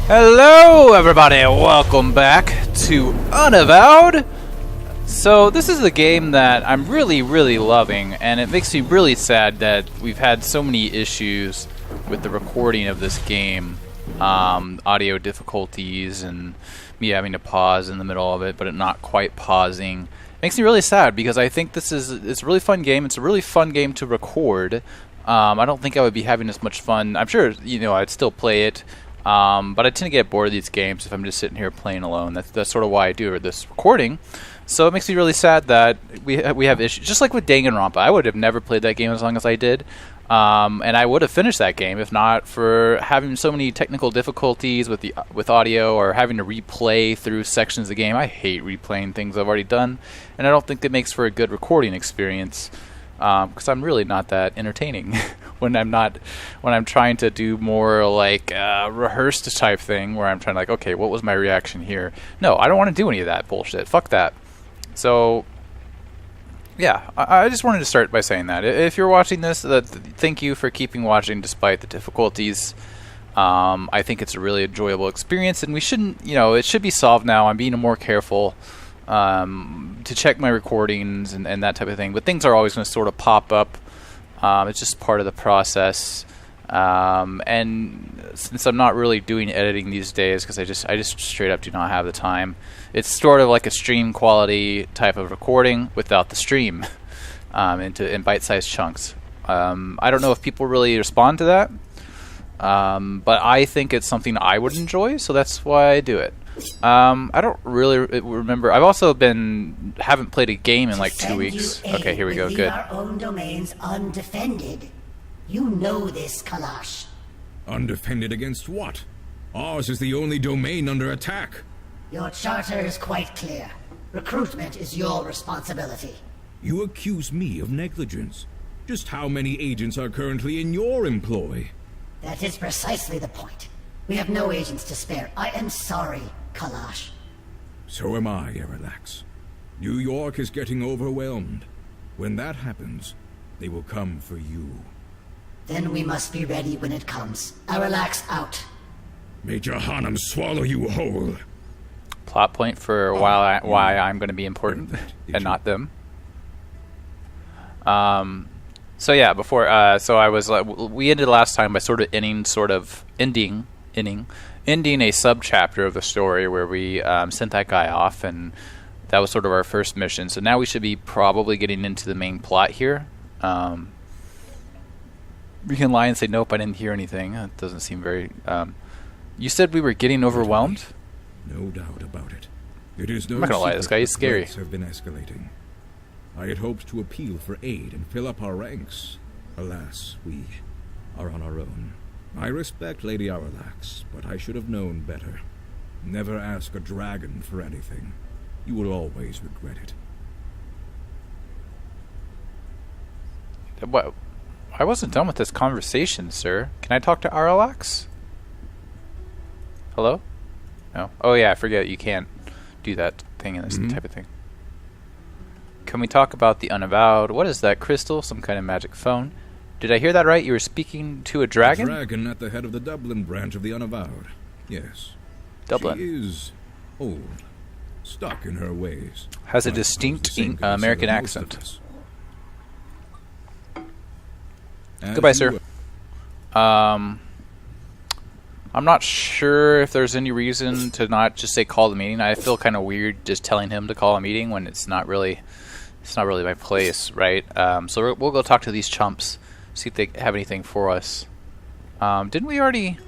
Hello everybody, welcome back to Unavowed! So this is a game that I'm really loving, and it makes me really sad that we've had so many issues with the recording of this game. Audio difficulties and me having to pause in the middle of it, but it not quite pausing. It makes me really sad because I think it's a really fun game. It's a really fun game to record. I don't think I would be having as much fun. I'm sure, I'd still play it. But I tend to get bored of these games if I'm just sitting here playing alone. That's sort of why I do this recording. So it makes me really sad that we have issues. Just like with Danganronpa, I would have never played that game as long as I did. And I would have finished that game if not for having so many technical difficulties with audio or having to replay through sections of the game. I hate replaying things I've already done, and I don't think it makes for a good recording experience. Because I'm really not that entertaining when I'm trying to do more like rehearsed type thing where I'm trying to okay, what was my reaction here? No, I don't want to do any of that bullshit. Fuck that. So yeah, I just wanted to start by saying that if you're watching this, thank you for keeping watching despite the difficulties. I think it's a really enjoyable experience, and we shouldn't, it should be solved now. I'm being more careful. To check my recordings and that type of thing, but things are always going to sort of pop up. It's just part of the process, and since I'm not really doing editing these days because I just straight up do not have the time, it's sort of like a stream quality type of recording without the stream, in bite-sized chunks. I don't know if people really respond to that, but I think it's something I would enjoy, so that's why I do it. I don't really remember. I've also haven't played a game in like 2 weeks. Okay, here we go. Good. Our own domains undefended. You know this, Kalash. Undefended against what? Ours is the only domain under attack. Your charter is quite clear. Recruitment is your responsibility. You accuse me of negligence. Just how many agents are currently in your employ? That is precisely the point. We have no agents to spare. I am sorry, Kalash. So am I, Aralax. New York is getting overwhelmed. When that happens, they will come for you. Then we must be ready when it comes. Aralax out. May Jahannam swallow you whole. Plot point for why I'm going to be important and not them. So yeah, before we ended last time by sort of ending a sub-chapter of the story where we sent that guy off, and that was sort of our first mission. So now we should be probably getting into the main plot here. We can lie and say, nope, I didn't hear anything. That doesn't seem very... you said we were getting overwhelmed? No doubt about it. It is no I'm not going to lie, this guy is scary. Have been escalating. I had hoped to appeal for aid and fill up our ranks. Alas, we are on our own. I respect Lady Aralax, but I should have known better. Never ask a dragon for anything. You will always regret it. What? I wasn't done with this conversation, sir. Can I talk to Aralax? Hello? No? Oh yeah, I forget you can't do that thing in this type of thing. Can we talk about the Unavowed? What is that crystal? Some kind of magic phone? Did I hear that right? You were speaking to a dragon? A dragon at the head of the Dublin branch of the Unavowed. Yes. Dublin. She is old, stuck in her ways. Has a distinct American accent. Goodbye, sir. I'm not sure if there's any reason to not just say call the meeting. I feel kind of weird just telling him to call a meeting when it's not really my place, right? So we'll go talk to these chumps. See if they have anything for us. Didn't we already...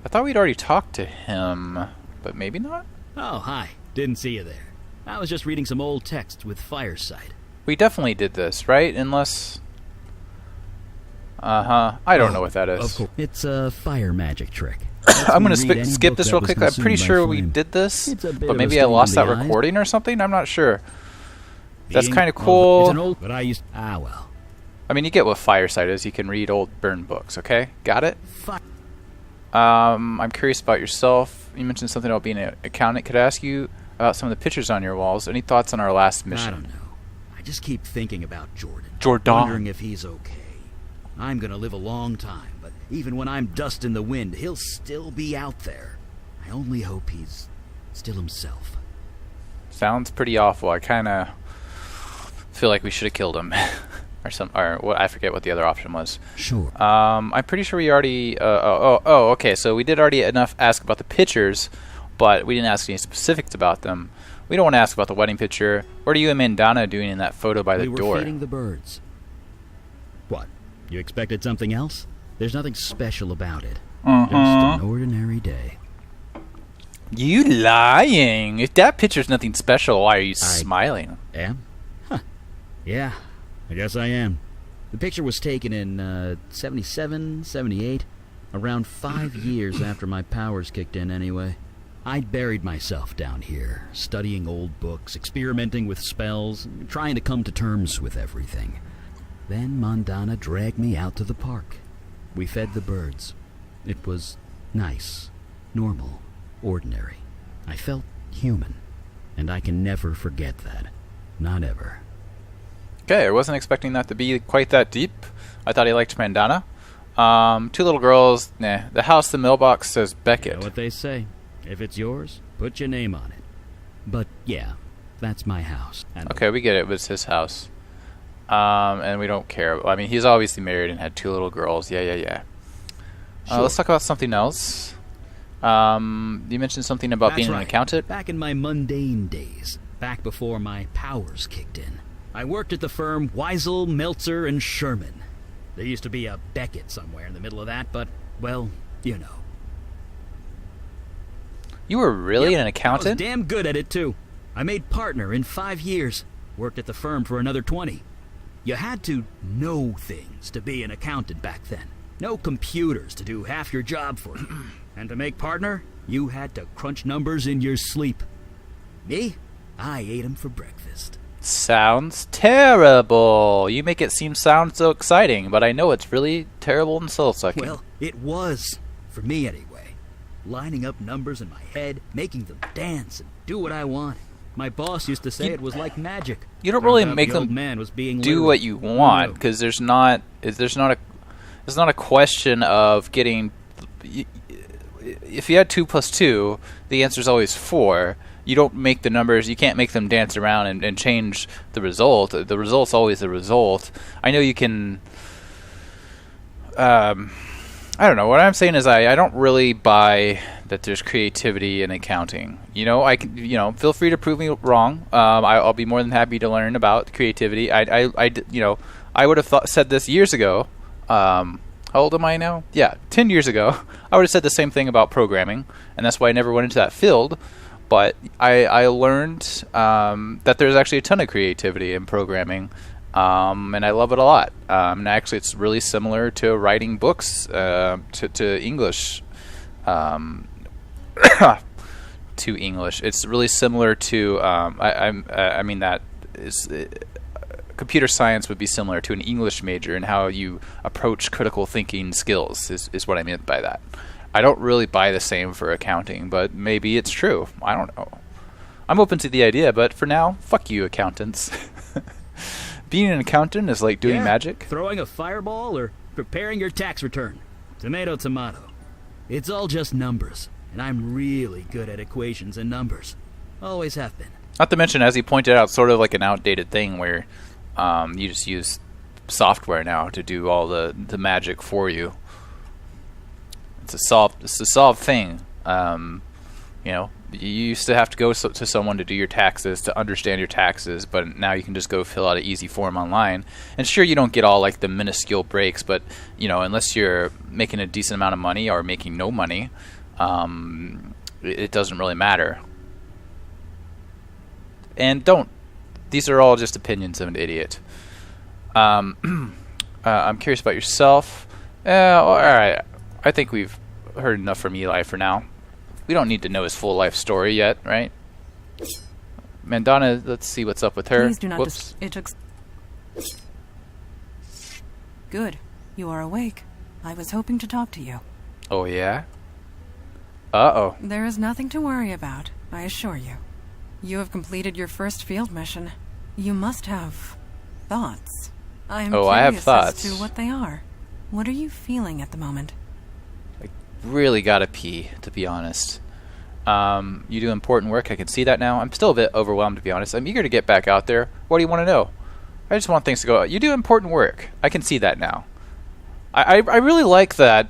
I thought we'd already talked to him, but maybe not? Oh, hi. Didn't see you there. I was just reading some old texts with Fireside. We definitely did this, right? Unless... I don't know what that is. Of course. It's a fire magic trick. I'm going to skip this real quick. I'm pretty sure we did this, but maybe I lost that recording or something? I'm not sure. That's kind of cool. It's an old, but I used... well. I mean, you get what Fireside is. You can read old burned books, okay? Got it? I'm curious about yourself. You mentioned something about being an accountant. Could I ask you about some of the pictures on your walls? Any thoughts on our last mission? I don't know. I just keep thinking about Jordan. Jordan. Wondering if he's okay. I'm gonna live a long time, but Even when I'm dust in the wind, he'll still be out there. I only hope he's still himself. Sounds pretty awful. I kind of feel like we should have killed him. or what, I forget what the other option was. Sure. I'm pretty sure we already... okay, so we did already ask about the pictures, but we didn't ask any specifics about them. We don't want to ask about the wedding picture. What are you and Mandana doing in that photo by the door? We were feeding the birds. What? You expected something else? There's nothing special about it. Just an ordinary day. You lying. If that picture's nothing special, why are you smiling? Am? Huh. Yeah, I guess I am. The picture was taken in 77, 78, around 5 years after my powers kicked in anyway. I'd buried myself down here, studying old books, experimenting with spells, trying to come to terms with everything. Then Mandana dragged me out to the park. We fed the birds. It was nice, normal, ordinary. I felt human, and I can never forget that. Not ever. Okay, I wasn't expecting that to be quite that deep. I thought he liked Mandana. 2 little girls, nah. The house, the mailbox says Beckett. You know what they say. If it's yours, put your name on it. But yeah, that's my house. Okay, we get it. It's his house. And we don't care. I mean, he's obviously married and had 2 little girls. Yeah. Sure. Let's talk about something else. You mentioned something about being an accountant. Back in my mundane days, back before my powers kicked in, I worked at the firm Weisel, Meltzer, and Sherman. There used to be a Beckett somewhere in the middle of that, but, well, you know. You were really an I accountant? was damn good at it, too. I made partner in 5 years. Worked at the firm for another 20. You had to know things to be an accountant back then. No computers to do half your job for you. And to make partner, you had to crunch numbers in your sleep. Me? I ate 'em for breakfast. Sounds terrible. You make it sound so exciting, but I know it's really terrible and soul-sucking. Well, it was. For me, anyway. Lining up numbers in my head, making them dance and do what I wanted. My boss used to say it was like magic. You don't really make the old them man was being do what you want, because there's not a question of getting. If you had 2 plus 2, the answer is always 4. You don't make the numbers. You can't make them dance around and change the result. The result's always the result. I know you can. I don't know. What I'm saying is I don't really buy that there's creativity in accounting. You know, I can, feel free to prove me wrong. I'll be more than happy to learn about creativity. I would have said this years ago. How old am I now? Yeah, 10 years ago. I would have said the same thing about programming, and that's why I never went into that field. But I learned that there's actually a ton of creativity in programming. And I love it a lot. And actually, it's really similar to writing books to English. To English, it's really similar to. I mean that is. Computer science would be similar to an English major in how you approach critical thinking skills. Is what I meant by that. I don't really buy the same for accounting, but maybe it's true. I don't know. I'm open to the idea, but for now, fuck you, accountants. Being an accountant is like doing magic. Throwing a fireball or preparing your tax return. Tomato, tomato. It's all just numbers, and I'm really good at equations and numbers. Always have been. Not to mention, as he pointed out, sort of like an outdated thing where you just use software now to do all the magic for you. It's a solved thing. You used to have to go to someone to do your taxes, to understand your taxes, but now you can just go fill out an easy form online. And sure, you don't get all like the minuscule breaks, but unless you're making a decent amount of money or making no money, it doesn't really matter. And these are all just opinions of an idiot. I'm curious about yourself. All right. I think we've heard enough from Eli for now. We don't need to know his full life story yet, right? Mandana, let's see what's up with her. Please do not. Whoops. Good. You are awake. I was hoping to talk to you. Oh, yeah? Uh-oh. There is nothing to worry about, I assure you. You have completed your first field mission. You must have thoughts. I am curious I have thoughts. as to what they are. What are you feeling at the moment? really gotta pee, to be honest. You do important work. I can see that now. I'm still a bit overwhelmed, to be honest. I'm eager to get back out there. What do you want to know? I just want things to go. You do important work. I can see that now. I really like that.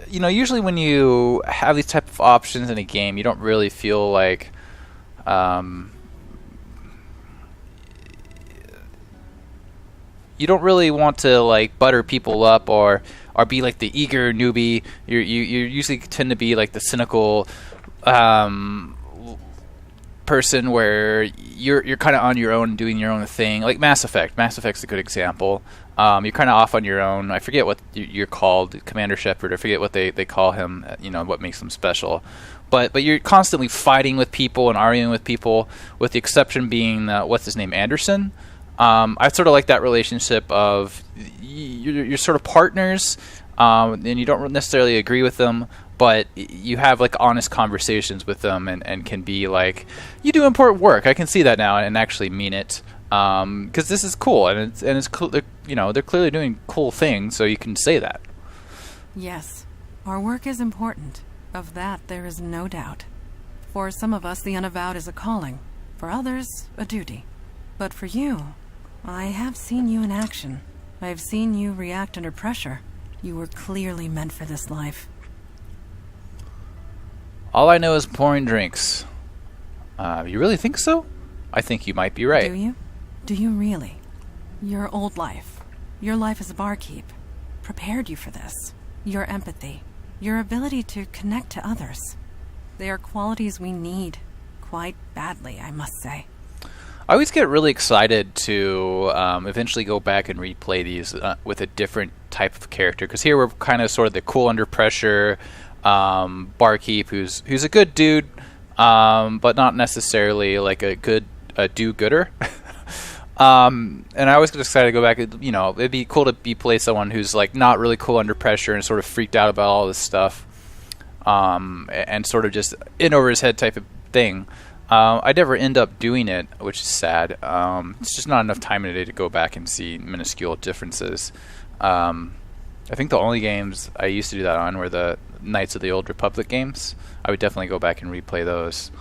You know, usually when you have these type of options in a game, you don't really feel like you don't really want to like butter people up or be like the eager newbie. You usually tend to be like the cynical person where you're kind of on your own doing your own thing. Like Mass Effect. Mass Effect's a good example. You're kind of off on your own. I forget what you're called, Commander Shepard. I forget what they call him. You know, what makes him special. But you're constantly fighting with people and arguing with people. With the exception being what's his name, Anderson. I sort of like that relationship of you're sort of partners, and you don't necessarily agree with them, but you have like honest conversations with them and can be like, you do important work. I can see that now and actually mean it, because this is cool and it's cool. You know, they're clearly doing cool things, so you can say that. Yes, our work is important. Of that, there is no doubt. For some of us, the Unavowed is a calling. For others, a duty. But for you, I have seen you in action. I have seen you react under pressure. You were clearly meant for this life. All I know is pouring drinks. You really think so? I think you might be right. Do you? Do you really? Your old life, your life as a barkeep, prepared you for this. Your empathy, your ability to connect to others. They are qualities we need, quite badly, I must say. I always get really excited to eventually go back and replay these with a different type of character. Because here we're kind of sort of the cool under pressure barkeep who's a good dude, but not necessarily like a good do-gooder. And I always get excited to go back. You know, it'd be cool to play someone who's like not really cool under pressure and sort of freaked out about all this stuff, and sort of just in over his head type of thing. I never end up doing it, which is sad. It's just not enough time in a day to go back and see minuscule differences. I think the only games I used to do that on were the Knights of the Old Republic games. I would definitely go back and replay those.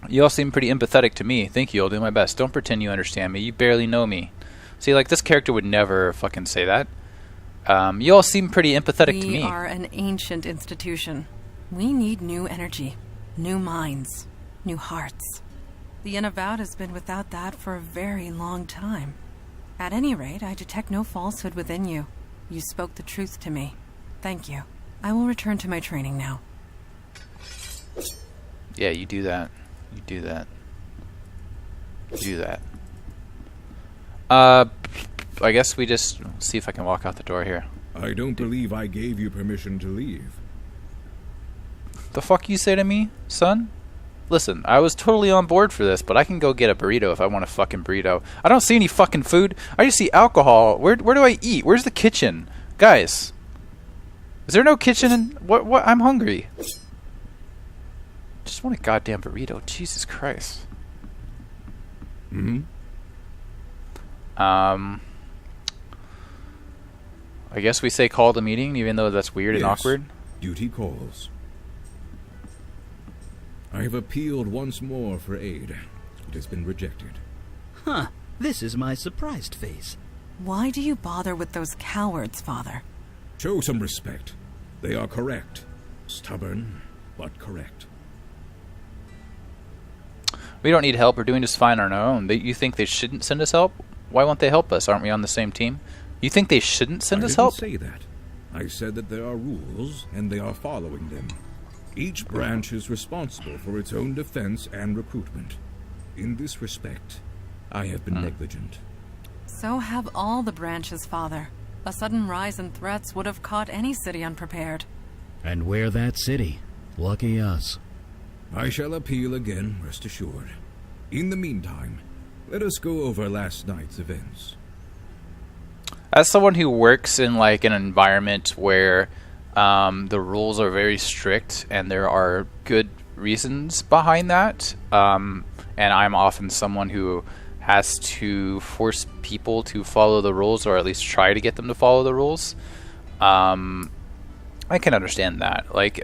You all seem pretty empathetic to me. Thank you. I'll do my best. Don't pretend you understand me. You barely know me. See, like, this character would never fucking say that. You all seem pretty empathetic to me. We are an ancient institution. We need new energy. New minds, new hearts. The Unavowed has been without that for a very long time. At any rate, I detect no falsehood within you. You spoke the truth to me. Thank you. I will return to my training now. Yeah, you do that. You do that. You do that. I guess we just see if I can walk out the door here. I don't believe I gave you permission to leave. The fuck you say to me, son? Listen, I was totally on board for this, but I can go get a burrito if I want a fucking burrito. I don't see any fucking food. I just see alcohol. Where do I eat? Where's the kitchen? Guys, is there no kitchen in... What? I'm hungry. Just want a goddamn burrito. Jesus Christ. Hmm? I guess we say call the meeting, even though that's weird and awkward. Duty calls. I have appealed once more for aid. It has been rejected. Huh. This is my surprised face. Why do you bother with those cowards, Father? Show some respect. They are correct. Stubborn, but correct. We don't need help. We're doing just fine on our own. You think they shouldn't send us help? Why won't they help us? Aren't we on the same team? You think they shouldn't send us help? I didn't say that. I said that there are rules, and they are following them. Each branch is responsible for its own defense and recruitment. In this respect, I have been negligent. So have all the branches, Father. A sudden rise in threats would have caught any city unprepared. And we're that city. Lucky us. I shall appeal again, rest assured. In the meantime, let us go over last night's events. As someone who works in like an environment where the rules are very strict and there are good reasons behind that, and I'm often someone who has to force people to follow the rules, or at least try to get them to follow the rules. I can understand that. Like,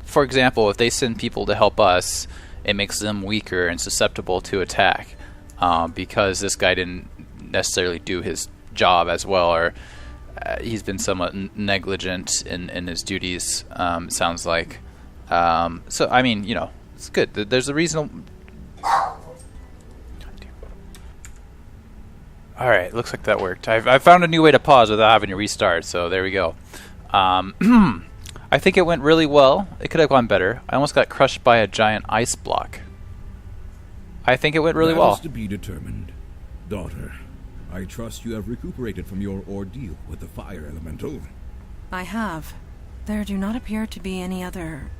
for example, if they send people to help us, it makes them weaker and susceptible to attack, because this guy didn't necessarily do his job as well, or he's been somewhat negligent in his duties. Sounds like. So I mean, you know, it's good. There's a reason. All right, looks like that worked. I found a new way to pause without having to restart, so there we go. I think it went really well. It could have gone better. I almost got crushed by a giant ice block. I think it went really well. That is to be determined. Daughter, I trust you have recuperated from your ordeal with the fire elemental. I have. There do not appear to be any other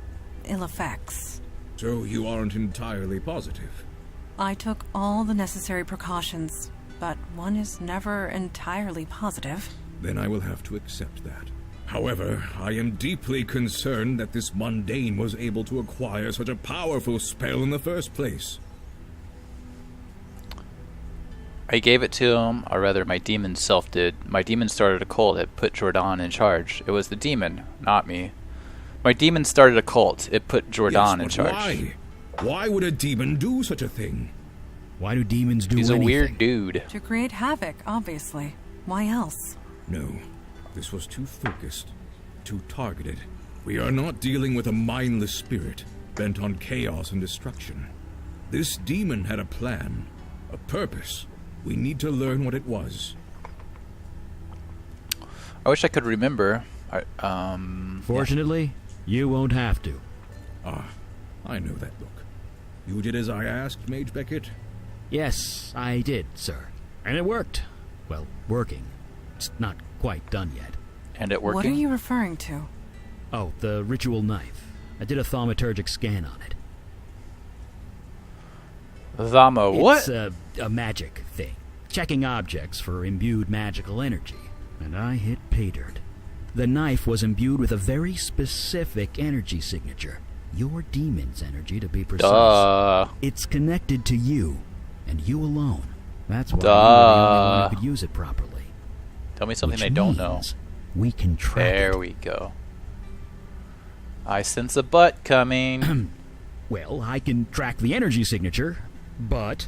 ill effects. So you aren't entirely positive? I took all the necessary precautions, but one is never entirely positive. Then I will have to accept that. However, I am deeply concerned that this mundane was able to acquire such a powerful spell in the first place. I gave it to him, or rather my demon self did. My demon started a cult. It put Jordan in charge. It was the demon, not me. My demon started a cult. It put Jordan in charge. Why? Why would a demon do such a thing? Why do demons do He's anything? a weird dude. To create havoc, obviously. Why else? No, this was too focused, too targeted. We are not dealing with a mindless spirit bent on chaos and destruction. This demon had a plan, a purpose. We need to learn what it was. I wish I could remember. Fortunately, you won't have to. Ah, I know that look. You did as I asked, Mage Beckett? Yes, I did, sir. And it worked. Well, working. It's not quite done yet. And it working? What are you referring to? Oh, the ritual knife. I did a thaumaturgic scan on it. What? It's a magic thing. Checking objects for imbued magical energy. And I hit pay dirt. The knife was imbued with a very specific energy signature. Your demon's energy, to be precise. Duh. It's connected to you, and you alone. That's why you're the only one who could use it properly. Tell me something Which I don't know. means we can track There it. we go. I sense a butt coming. Well, I can track the energy signature, but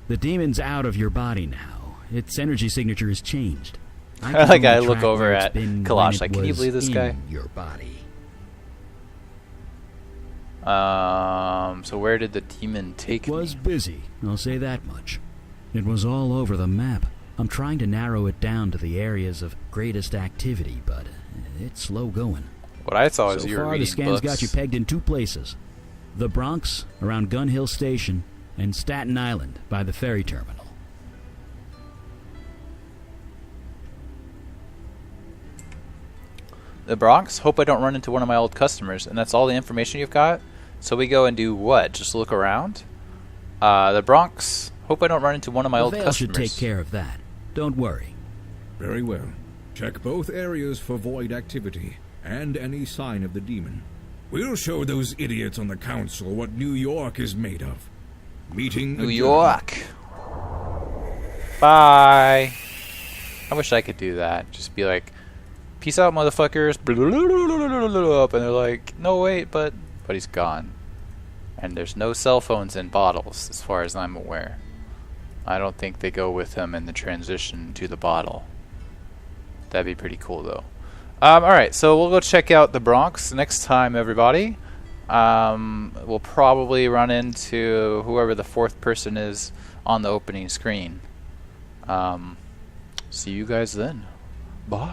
the demon's out of your body now. Its energy signature is changed. I like I only look track over where it's at been Kalash when it like, can you was believe this in guy? your body. So where did the demon take It was me? busy, I'll say that much. It was all over the map. I'm trying to narrow it down to the areas of greatest activity, but it's slow going. What I saw is So you were far, reading the scans books. got you pegged in two places. The Bronx, around Gun Hill Station, and Staten Island, by the ferry terminal. The Bronx? Hope I don't run into one of my old customers. And that's all the information you've got? So we go and do what? Just look around? The Bronx? Hope I don't run into one of my old Vale customers. should take care of that. Don't worry. Very well. Check both areas for void activity and any sign of the demon. We'll show those idiots on the council what New York is made of. Meeting New adjourned. York. Bye. I wish I could do that. Just be like, peace out, motherfuckers. And they're like, no, wait, but he's gone. And there's no cell phones in bottles, as far as I'm aware. I don't think they go with him in the transition to the bottle. That'd be pretty cool, though. Alright, so we'll go check out the Bronx next time, everybody. We'll probably run into whoever the fourth person is on the opening screen. See you guys then. Bye.